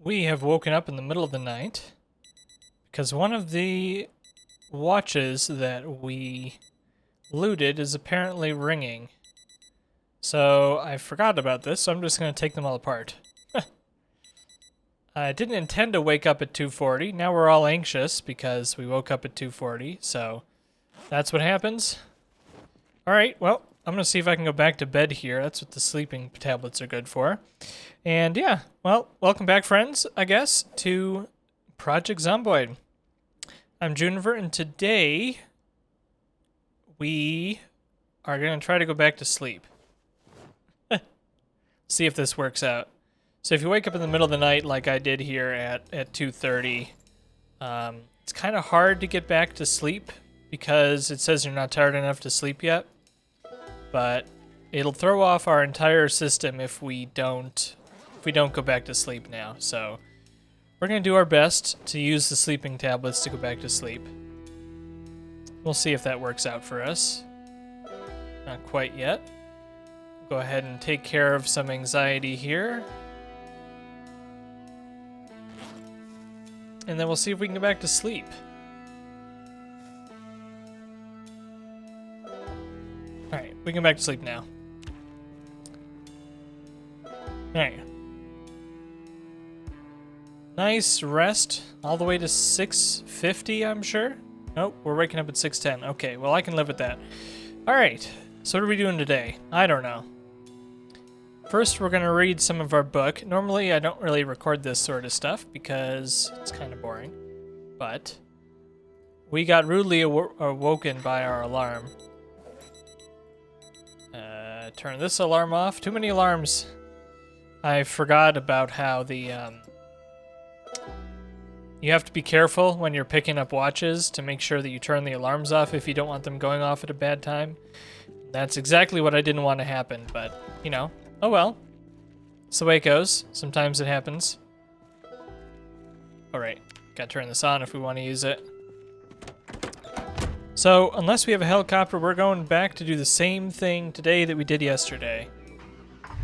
We have woken up in the middle of the night because one of the watches that we looted is apparently ringing. So I forgot about this, so I'm just going to take them all apart. I didn't intend to wake up at 2:40. Now we're all anxious because we woke up at 2:40, so that's what happens. Alright, well, I'm going to see if I can go back to bed here. That's what the sleeping tablets are good for. And yeah, well, welcome back, friends, I guess, to Project Zomboid. I'm Juniper, and today we are going to try to go back to sleep. See if this works out. So if you wake up in the middle of the night like I did here at 2:30, it's kind of hard to get back to sleep because it says you're not tired enough to sleep yet. But it'll throw off our entire system if we don't go back to sleep now. So we're going to do our best to use the sleeping tablets to go back to sleep. We'll see if that works out for us. Not quite yet. Go ahead and take care of some anxiety here. And then we'll see if we can go back to sleep. Alright, we can go back to sleep now. Alright. Nice rest all the way to 6:50, I'm sure. Nope, we're waking up at 6:10. Okay, well, I can live with that. Alright, so what are we doing today? I don't know. First, we're going to read some of our book. Normally, I don't really record this sort of stuff because it's kind of boring. But we got rudely awoken by our alarm. Turn this alarm off. Too many alarms. I forgot about how the you have to be careful when you're picking up watches to make sure that you turn the alarms off if you don't want them going off at a bad time. That's exactly what I didn't want to happen, but, you know, oh well. It's the way it goes. Sometimes it happens. Alright, gotta turn this on if we want to use it. So, unless we have a helicopter, we're going back to do the same thing today that we did yesterday.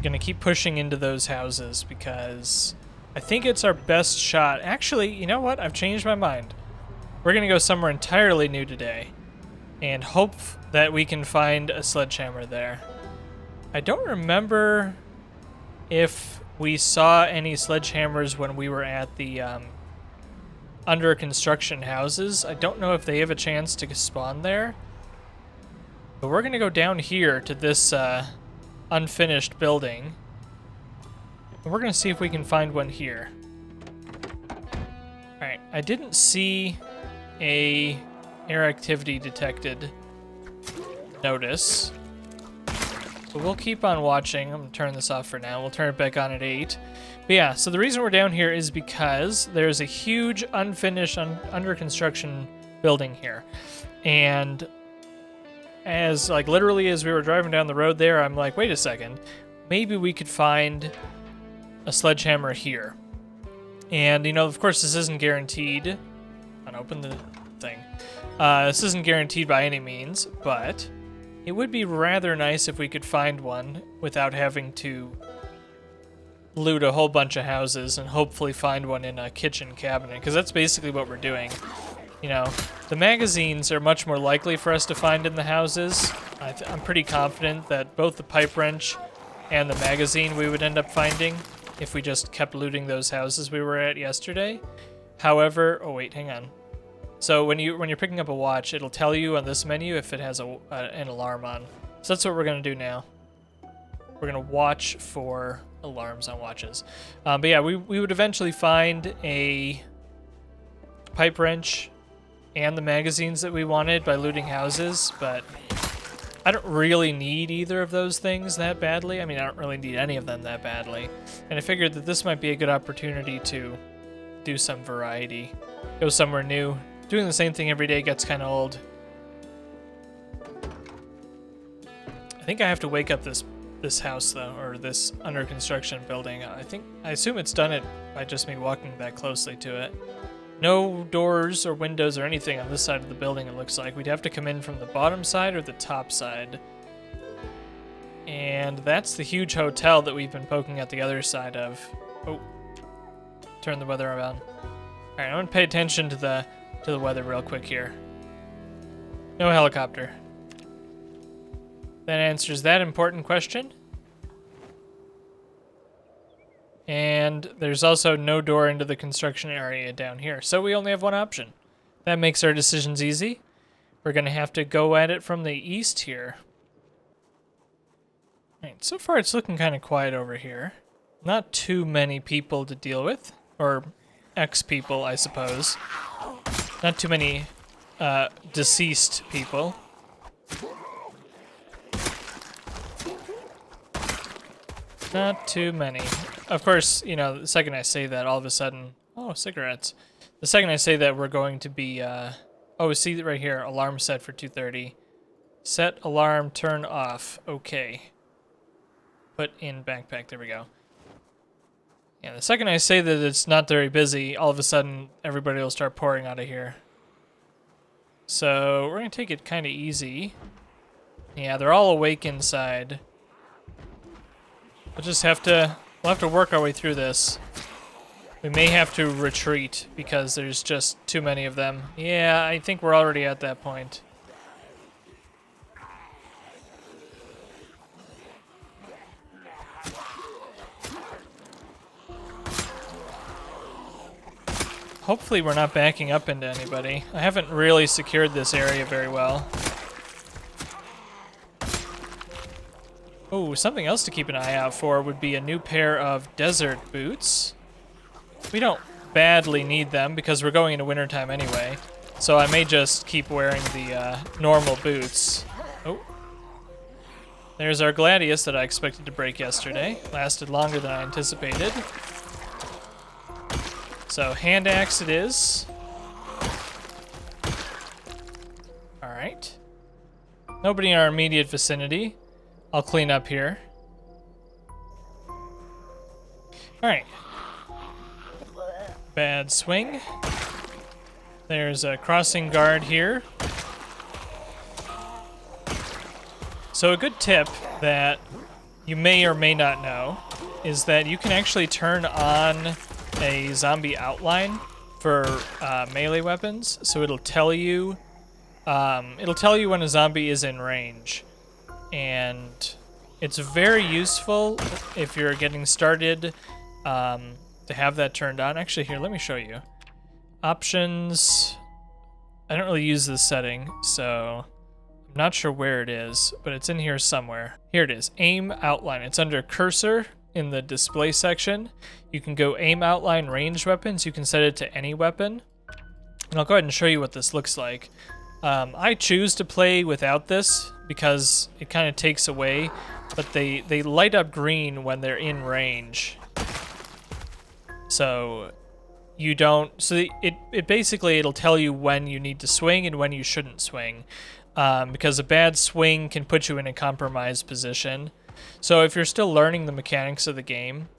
Gonna keep pushing into those houses because I think it's our best shot. Actually, you know what? I've changed my mind. We're gonna go somewhere entirely new today and hope that we can find a sledgehammer there. I don't remember if we saw any sledgehammers when we were at the under construction houses. I don't know if they have a chance to spawn there. But we're gonna go down here to this unfinished building. And we're gonna see if we can find one here. Alright, I didn't see a air activity detected notice. But we'll keep on watching. I'm gonna turn this off for now. We'll turn it back on at 8. But yeah, so the reason we're down here is because there's a huge unfinished under construction building here. And as like literally as we were driving down the road there, I'm like, wait a second, maybe we could find a sledgehammer here. And you know, of course this isn't guaranteed. Unopen the thing. This isn't guaranteed by any means, but it would be rather nice if we could find one without having to loot a whole bunch of houses and hopefully find one in a kitchen cabinet, because that's basically what we're doing. You know, the magazines are much more likely for us to find in the houses. I'm pretty confident that both the pipe wrench and the magazine we would end up finding if we just kept looting those houses we were at yesterday. However, oh wait, hang on. So when you're picking up a watch, it'll tell you on this menu if it has an alarm on. So that's what we're gonna do now. We're gonna watch for alarms on watches. But yeah, we would eventually find a pipe wrench and the magazines that we wanted by looting houses, but I don't really need either of those things that badly. I mean, I don't really need any of them that badly. And I figured that this might be a good opportunity to do some variety. Go somewhere new. Doing the same thing every day gets kind of old. I think I have to wake up this house, though, or this under construction building. I assume it's done it by just me walking that closely to it. No doors or windows or anything on this side of the building, it looks like. We'd have to come in from the bottom side or the top side. And that's the huge hotel that we've been poking at the other side of. Oh, turn the weather around. All right, I want to pay attention to the weather real quick here. No helicopter. That answers that important question. And there's also no door into the construction area down here, so we only have one option. That makes our decisions easy. We're going to have to go at it from the east here. All right, so far it's looking kind of quiet over here. Not too many people to deal with, or ex-people, I suppose. Not too many deceased people. Not too many. Of course, you know, the second I say that, all of a sudden... Oh, cigarettes. The second I say that, we're going to be... Oh, see right here, alarm set for 2:30. Set alarm, turn off. Okay. Put in backpack, there we go. Yeah, the second I say that it's not very busy, all of a sudden, everybody will start pouring out of here. So, we're going to take it kind of easy. Yeah, they're all awake inside. We'll just have to... We'll have to work our way through this. We may have to retreat because there's just too many of them. Yeah, I think we're already at that point. Hopefully we're not backing up into anybody. I haven't really secured this area very well. Oh, something else to keep an eye out for would be a new pair of desert boots. We don't badly need them because we're going into wintertime anyway, so I may just keep wearing the normal boots. Oh. There's our Gladius that I expected to break yesterday. Lasted longer than I anticipated. So, hand axe it is. Alright. Nobody in our immediate vicinity. I'll clean up here. Alright. Bad swing. There's a crossing guard here. So a good tip that you may or may not know is that you can actually turn on a zombie outline for melee weapons. So it'll tell you when a zombie is in range. And it's very useful if you're getting started to have that turned on. Actually, here, let me show you. Options. I don't really use this setting, so I'm not sure where it is, but it's in here somewhere. Here it is, aim outline. It's under cursor in the display section. You can go aim outline ranged weapons. You can set it to any weapon. And I'll go ahead and show you what this looks like. I choose to play without this because it kind of takes away, but they light up green when they're in range. So you don't, so it basically, it'll tell you when you need to swing and when you shouldn't swing, because a bad swing can put you in a compromised position. So if you're still learning the mechanics of the game,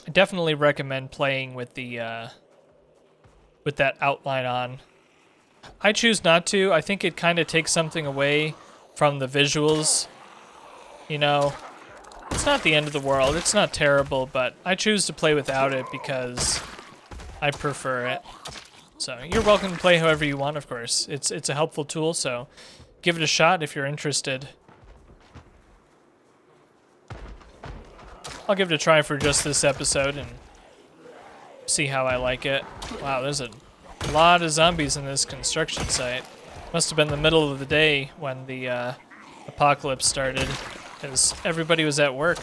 I definitely recommend playing with the with that outline on. I choose not to. I think it kind of takes something away from the visuals. You know, it's not the end of the world. It's not terrible, but I choose to play without it because I prefer it. So you're welcome to play however you want, of course. It's a helpful tool, so give it a shot if you're interested. I'll give it a try for just this episode and see how I like it. Wow, there's a lot of zombies in this construction site. Must have been the middle of the day when the apocalypse started, because everybody was at work.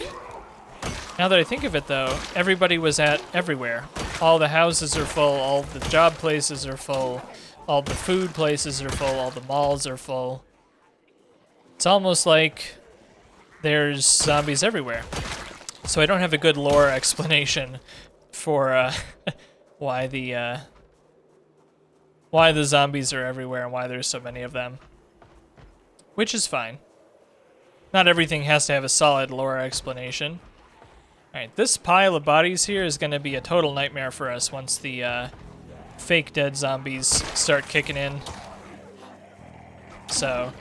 Now that I think of it, though, everybody was at everywhere. All the houses are full, all the job places are full, all the food places are full, all the malls are full. It's almost like there's zombies everywhere. So I don't have a good lore explanation for why the zombies are everywhere and why there's so many of them. Which is fine. Not everything has to have a solid lore explanation. Alright, this pile of bodies here is going to be a total nightmare for us once the fake dead zombies start kicking in. So,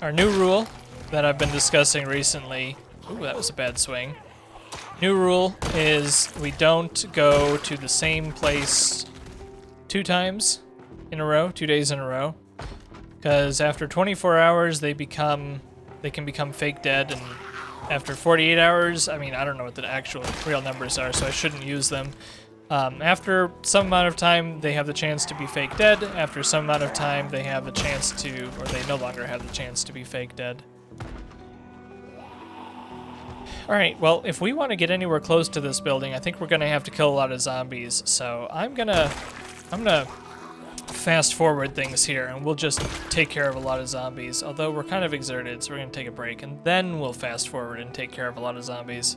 our new rule that I've been discussing recently... Ooh, that was a bad swing. New rule is we don't go to the same place 2 times in a row, 2 days in a row. Because after 24 hours, they can become fake dead, and after 48 hours, I mean, I don't know what the actual real numbers are, so I shouldn't use them. After some amount of time, they have the chance to be fake dead. After some amount of time, they have the chance to, or they no longer have the chance to be fake dead. Alright, well, if we want to get anywhere close to this building, I think we're going to have to kill a lot of zombies, so I'm gonna fast forward things here, and we'll just take care of a lot of zombies, although we're kind of exerted, so we're going to take a break, and then we'll fast forward and take care of a lot of zombies.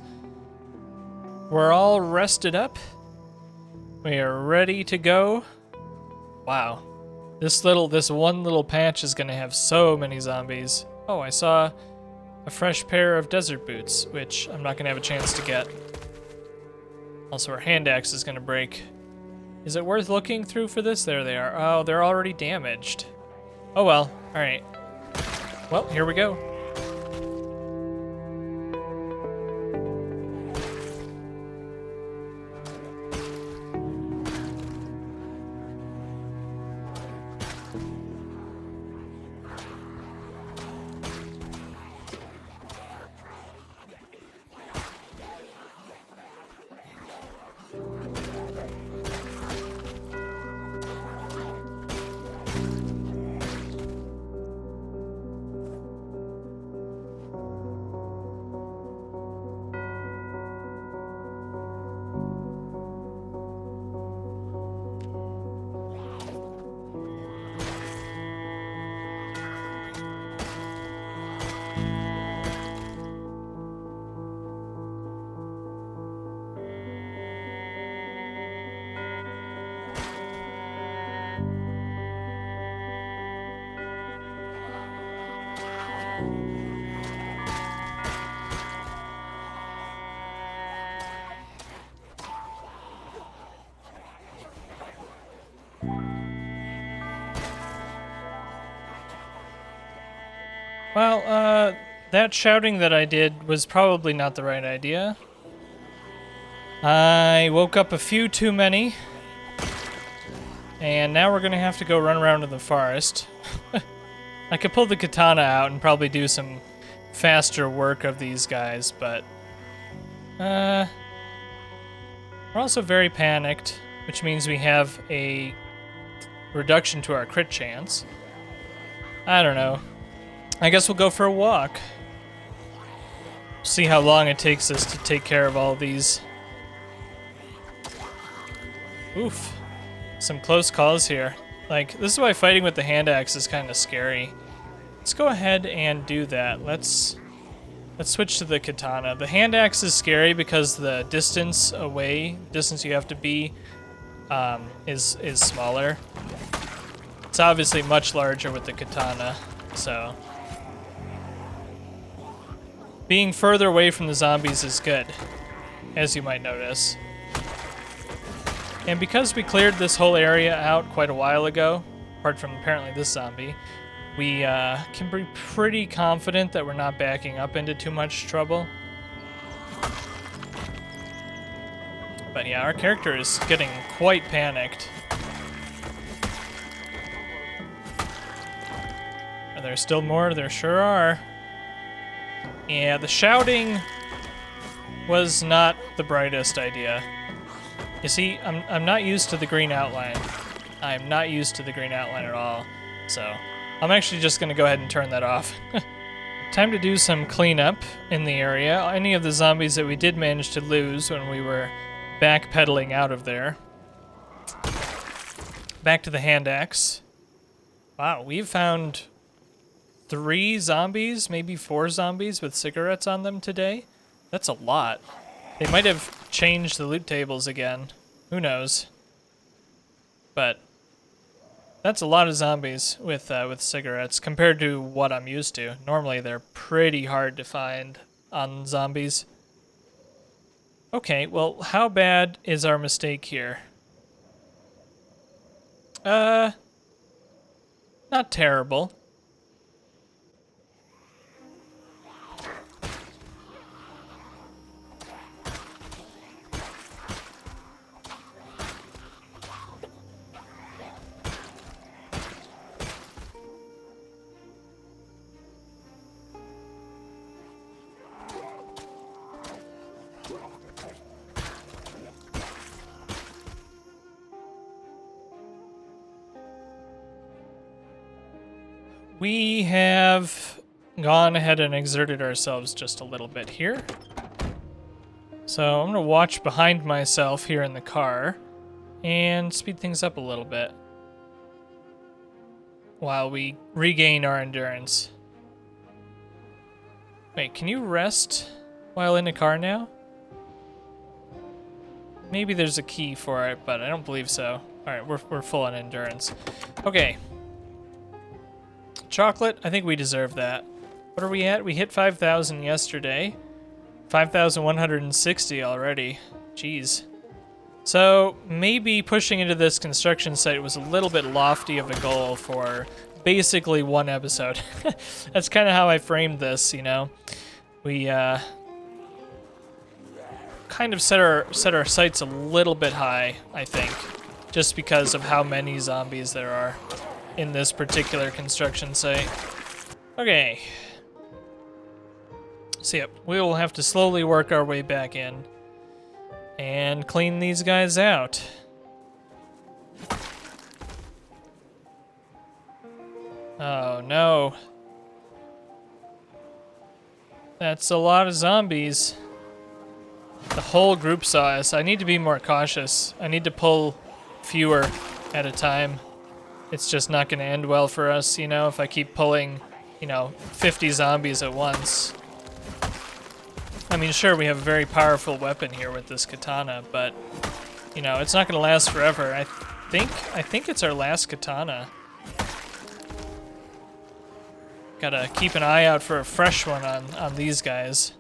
We're all rested up. We are ready to go. Wow. This one little patch is going to have so many zombies. Oh, I saw a fresh pair of desert boots, which I'm not going to have a chance to get. Also, our hand axe is going to break. Is it worth looking through for this? There they are. Oh, they're already damaged. Oh well. Alright. Well, here we go. Well, that shouting that I did was probably not the right idea. I woke up a few too many. And now we're gonna have to go run around in the forest. I could pull the katana out and probably do some faster work of these guys, but... we're also very panicked, which means we have a reduction to our crit chance. I don't know. I guess we'll go for a walk. See how long it takes us to take care of all these. Oof. Some close calls here. Like, this is why fighting with the hand axe is kind of scary. Let's go ahead and do that. Let's switch to the katana. The hand axe is scary because the distance you have to be, is smaller. It's obviously much larger with the katana, so... Being further away from the zombies is good, as you might notice. And because we cleared this whole area out quite a while ago, apart from apparently this zombie, we can be pretty confident that we're not backing up into too much trouble. But yeah, our character is getting quite panicked. Are there still more? There sure are. Yeah, the shouting was not the brightest idea. You see, I'm not used to the green outline. I'm not used to the green outline at all. So, I'm actually just going to go ahead and turn that off. Time to do some cleanup in the area. Any of the zombies that we did manage to lose when we were backpedaling out of there. back to the hand axe. Wow, we've found 3 zombies, maybe 4 zombies with cigarettes on them today. That's a lot. They might have changed the loot tables again. Who knows? But that's a lot of zombies with cigarettes compared to what I'm used to. Normally they're pretty hard to find on zombies. Okay, well, how bad is our mistake here? Not terrible. We have gone ahead and exerted ourselves just a little bit here. So I'm going to watch behind myself here in the car and speed things up a little bit while we regain our endurance. Wait, can you rest while in a car now? Maybe there's a key for it, but I don't believe so. Alright, we're full on endurance. Okay. Chocolate, I think we deserve that. What are we at? We hit 5,000 yesterday. 5,160 already. Jeez. So maybe pushing into this construction site was a little bit lofty of a goal for basically one episode. That's kind of how I framed this, you know. We kind of set our sights a little bit high, I think, just because of how many zombies there are in this particular construction site. Okay. So yep, we will have to slowly work our way back in and clean these guys out. Oh no. That's a lot of zombies. The whole group saw us. I need to be more cautious. I need to pull fewer at a time. It's just not going to end well for us, you know, if I keep pulling, 50 zombies at once. I mean, sure, we have a very powerful weapon here with this katana, but, it's not going to last forever. I think it's our last katana. Gotta keep an eye out for a fresh one on these guys.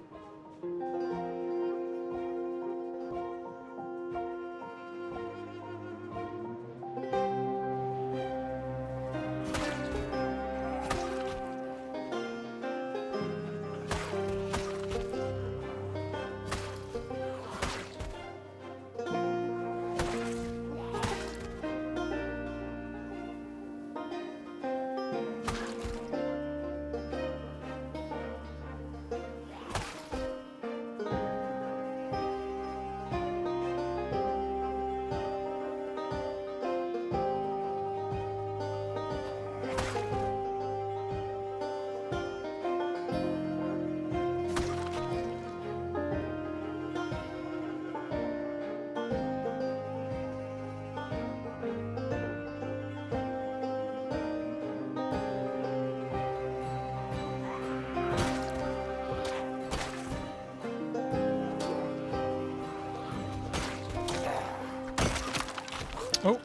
Oh,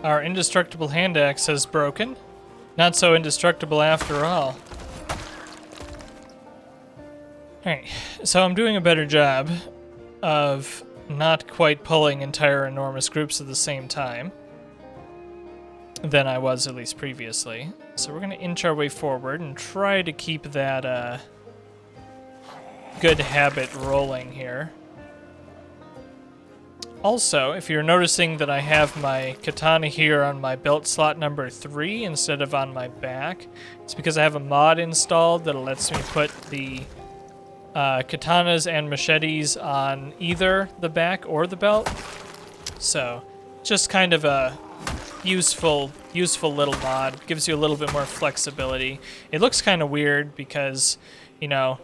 our indestructible hand axe has broken. Not so indestructible after all. Alright, so I'm doing a better job of not quite pulling entire enormous groups at the same time than I was at least previously. So we're going to inch our way forward and try to keep that good habit rolling here. Also, if you're noticing that I have my katana here on my belt slot number 3 instead of on my back, it's because I have a mod installed that lets me put the katanas and machetes on either the back or the belt. So, just kind of a useful little mod. Gives you a little bit more flexibility. It looks kind of weird because, got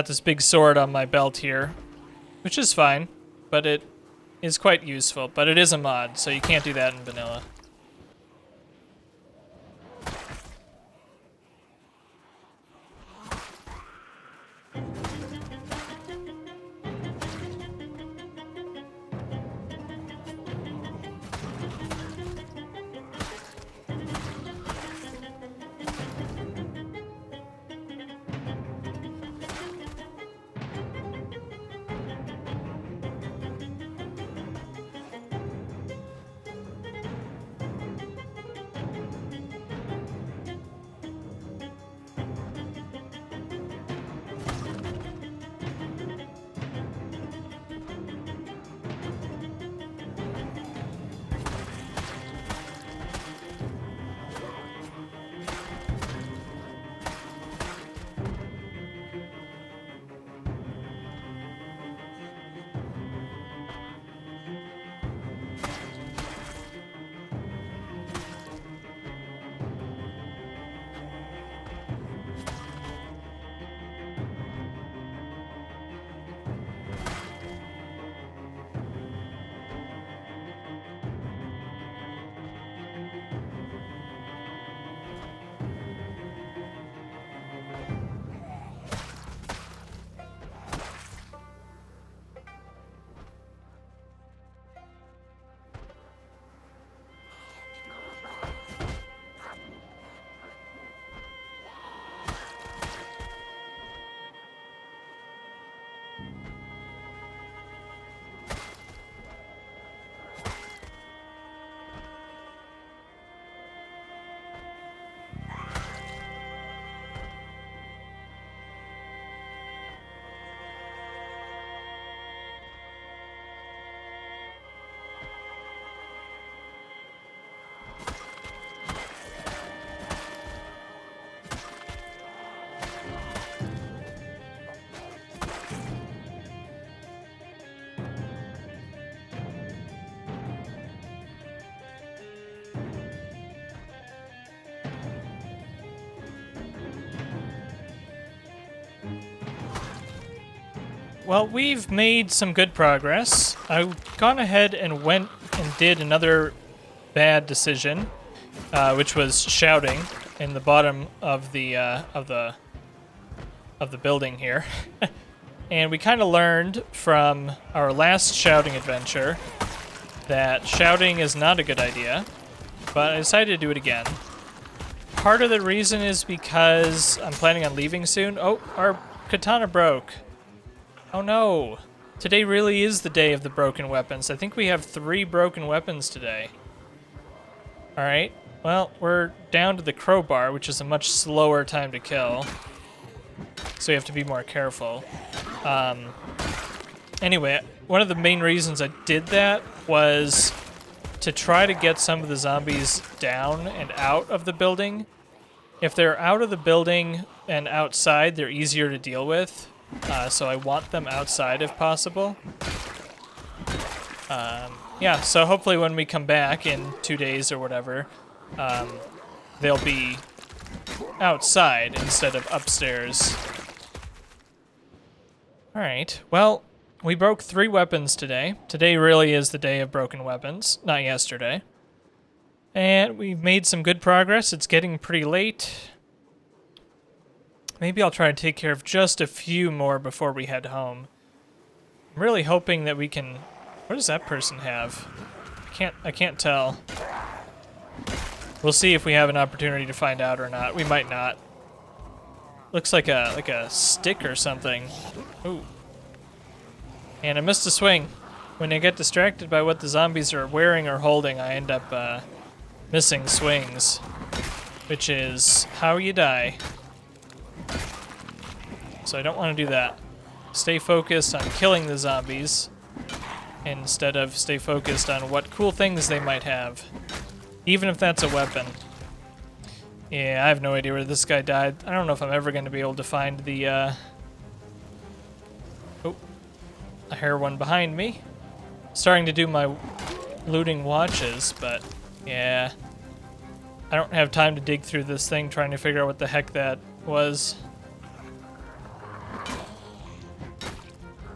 this big sword on my belt here, which is fine. But it is quite useful, but it is a mod, so you can't do that in vanilla. Well, we've made some good progress. I've gone ahead and went and did another bad decision, which was shouting in the bottom of the building here. And we kind of learned from our last shouting adventure that shouting is not a good idea, but I decided to do it again. Part of the reason is because I'm planning on leaving soon. Oh, our katana broke. Oh no. Today really is the day of the broken weapons. I think we have 3 broken weapons today. Alright, well, we're down to the crowbar, which is a much slower time to kill. So you have to be more careful. Anyway, one of the main reasons I did that was to try to get some of the zombies down and out of the building. If they're out of the building and outside, they're easier to deal with. So I want them outside if possible. Yeah, so hopefully when we come back in 2 days or whatever, they'll be outside instead of upstairs. Alright, well, we broke 3 weapons today. Today really is the day of broken weapons, not yesterday. And we've made some good progress. It's getting pretty late. Maybe I'll try to take care of just a few more before we head home. I'm really hoping that we can... What does that person have? I can't tell. We'll see if we have an opportunity to find out or not. We might not. Looks like a stick or something. Ooh. And I missed a swing. When I get distracted by what the zombies are wearing or holding, I end up missing swings, which is how you die. So I don't want to do that. Stay focused on killing the zombies instead of stay focused on what cool things they might have, even if that's a weapon. Yeah, I have no idea where this guy died. I don't know if I'm ever going to be able to find the... Oh, I hear one behind me. Starting to do my looting watches, but yeah. I don't have time to dig through this thing trying to figure out what the heck that was.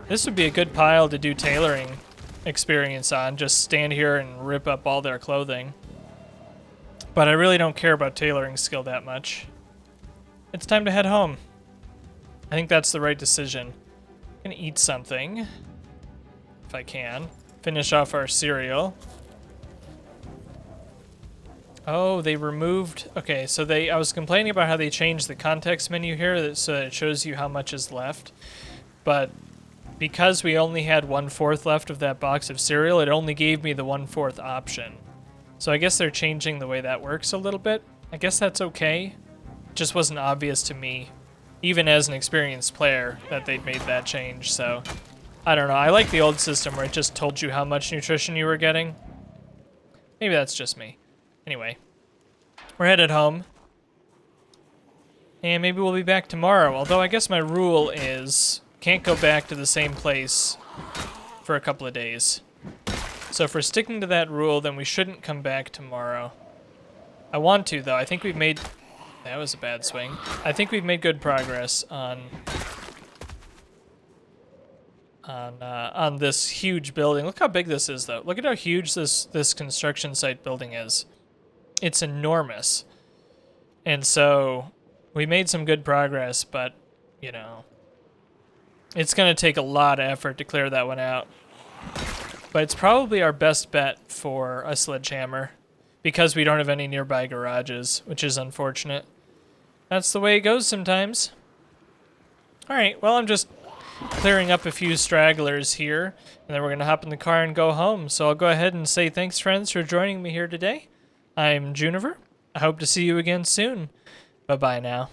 This would be a good pile to do tailoring experience on, just stand here and rip up all their clothing. But I really don't care about tailoring skill that much. It's time to head home. I think that's the right decision. I'm gonna eat something, if I can. Finish off our cereal. Oh, they removed... Okay, so I was complaining about how they changed the context menu here so that it shows you how much is left. But because we only had 1/4 left of that box of cereal, it only gave me the 1/4 option. So I guess they're changing the way that works a little bit. I guess that's okay. It just wasn't obvious to me, even as an experienced player, that they'd made that change. So I don't know. I like the old system where it just told you how much nutrition you were getting. Maybe that's just me. Anyway, we're headed home. And maybe we'll be back tomorrow. Although I guess my rule is can't go back to the same place for a couple of days. So if we're sticking to that rule, then we shouldn't come back tomorrow. I want to, though. I think we've made... That was a bad swing. I think we've made good progress on this huge building. Look how big this is, though. Look at how huge this construction site building is. It's enormous. And so we made some good progress, but, you know, it's going to take a lot of effort to clear that one out. But it's probably our best bet for a sledgehammer because we don't have any nearby garages, which is unfortunate. That's the way it goes sometimes. All right, well, I'm just clearing up a few stragglers here, and then we're going to hop in the car and go home. So I'll go ahead and say thanks, friends, for joining me here today. I'm Juniver. I hope to see you again soon. Bye-bye now.